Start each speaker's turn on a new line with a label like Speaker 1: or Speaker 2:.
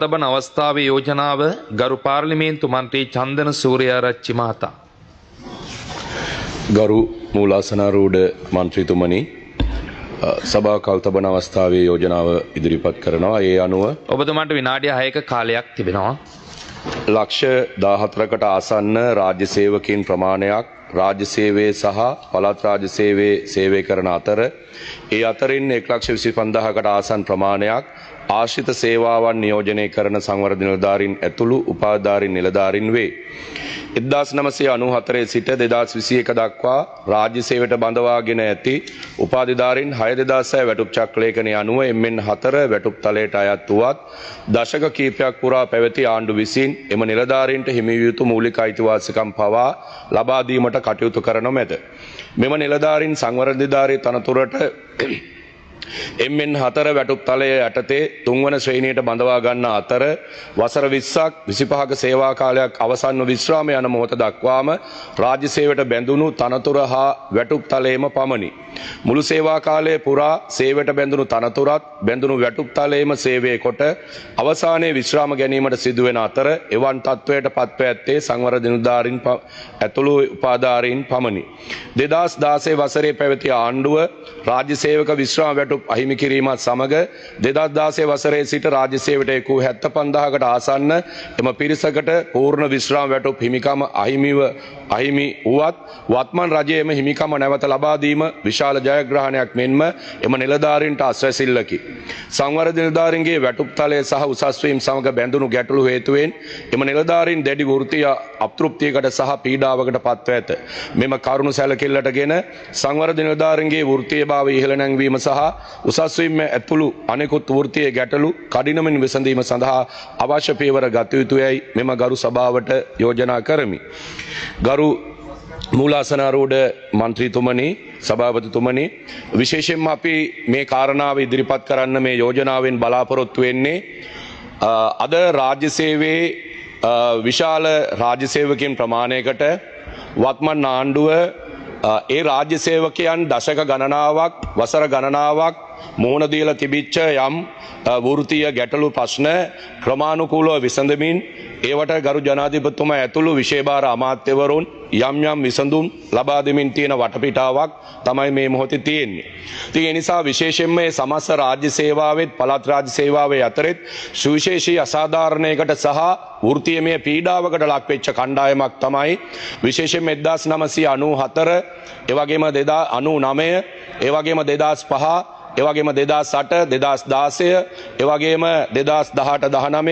Speaker 1: තබන අවස්ථාවේ යෝජනාව ගරු පාර්ලිමේන්තු මන්ත්‍රී චන්දන සූර්යාරච්චි මහතා.
Speaker 2: ගරු මූලාසනාරූඪ මන්ත්‍රීතුමනි සභා කල්තබන අවස්ථාවේ යෝජනාව ඉදිරිපත් කරනවා. ඒ අනුව
Speaker 1: ඔබතුමාට විනාඩි 6ක කාලයක් තිබෙනවා.
Speaker 2: ලක්ෂ 14කට ආසන්න රාජ්‍ය සේවකීන් ප්‍රමාණයක් රාජ්‍ය සේවයේ සහ පළාත් රාජ්‍ය සේවයේ සේවය කරන අතර ඒ අතරින් 1,25,000කට ආසන්න ප්‍රමාණයක් ආශ්‍රිත සේවාවන් නියෝජනය කරන සංවර්ධන නිලධාරීන් ඇතුළු උපාධිධාරීන් නිලධාරීන් වේ. 1994 සිට 2021 දක්වා රාජ්‍ය සේවයට බඳවාගෙන ඇති උපාධිධාරීන් 6,000 වැටුප් චක්‍රලේඛනය අනුව එම්ෙන් 4 වැටුප් තලයට අයත් වුවත් දශක කිහිපයක් පුරා පැවති ආණ්ඩුව විසින් එම නිලධාරීන්ට හිමි වූ යුතු මූලික අයිතිවාසිකම් පවා ලබා දීමට කටයුතු කරනු මැද. මෙම නිලධාරීන් සංවර්ධන නිලධාරී තනතුරට එම්ෙන් 4 වැටුප් තලය යටතේ 3 වන ශ්‍රේණියට බඳවා ගන්න අතර වසර 20ක් 25ක සේවා කාලයක් අවසන්ව විශ්‍රාම යන මොහොත දක්වාම රාජ්‍ය සේවයට බැඳුණු තනතුර හා වැටුප් තලයේම පමණි. මුළු සේවා කාලය පුරා සේවයට බැඳුණු තනතුරත් බැඳුණු වැටුප් තලයේම සේවය කොට අවසානයේ විශ්‍රාම ගැනීමට සිදුවෙන අතර එවන් තත්වයට පත්ව ඇත්තේ සංවර්ධන නිලධාරීන් ඇතුළු උපාධිධාරීන් පමණි. 2016 වසරේ පැවති ආණ්ඩුව රාජ්‍ය සේවක විශ්‍රාම වැටුප් අහිමි කිරීමත් සමග 2016 වසරේ සිට රාජ්‍ය සේවයට 75,000කට ආසන්න එම පිරිසකට පූර්ණ විශ්‍රාම වැටුප් හිමිකම අහිමි වුවත් වත්මන් රජයේම හිමිකම නැවත ලබා දීම විශාල ජයග්‍රහණයක් මෙන්ම එම නිලධාරීන්ට අස්වැසිල්ලකි. සංවර්ධන නිලධාරීන්ගේ වැටුප් තලය සහ උසස් වීම සමග බැඳුණු ගැටලු හේතුවෙන් එම නිලධාරීන් දැඩි වෘත්තීය අපතෘප්තියකට සහ පීඩාවකට පත්ව ඇත. මෙම කරුණු සැලකිල්ලටගෙන සංවර්ධන නිලධාරීන්ගේ වෘත්තීයභාවය ඉහළ නැංවීම සහ උසස් වීම ඇතුළු අනෙකුත් වෘත්තීය ගැටලු කඩිනමින් විසඳීම සඳහා අවශ්‍ය පියවර ගත යුතුයයි මෙම ගරු සභාවට යෝජනා කරමි. ගරු මූලාසනාරූඪ මන්ත්‍රීතුමනි, සභාපතිතුමනි, විශේෂයෙන්ම අපි මේ කාරණාව ඉදිරිපත් කරන්න මේ යෝජනාවෙන් බලාපොරොත්තු වෙන්නේ අද රාජ්‍ය සේවයේ විශාල රාජ්‍ය සේවකයන් ප්‍රමාණයකට වත්මන් ආණ්ඩුව ඒ රාජ්‍ය සේවකයන් දශක ගණනාවක් වසර ගණනාවක් මුහුණ දීලා තිබිච්ච යම් වෘත්තීය ගැටලු ප්‍රශ්න ක්‍රමානුකූලව විසඳමින් ඒවට ගරු ජනාධිපතිතුමා ඇතුළු විශේෂභාර අමාත්‍යවරුන් යම් විසඳුම් ලබා දෙමින් තියෙන වටපිටාවක් තමයි මේ මොහොතේ තියෙන්නේ. ඉතින් ඒ නිසා විශේෂයෙන්ම මේ සමස්ත රාජ්‍ය සේවාවෙත් පළාත් රාජ්‍ය සේවාවේ අතරෙත් සුවිශේෂී අසාධාරණයකට සහ වෘත්තීයමය පීඩාවකට ලක් වෙච්ච කණ්ඩායමක් තමයි විශේෂයෙන්ම 1994 ඒ වගේම 1999 ඒ වගේම 2005 ඒ වගේම 2008 2016 ඒ වගේම 2018 19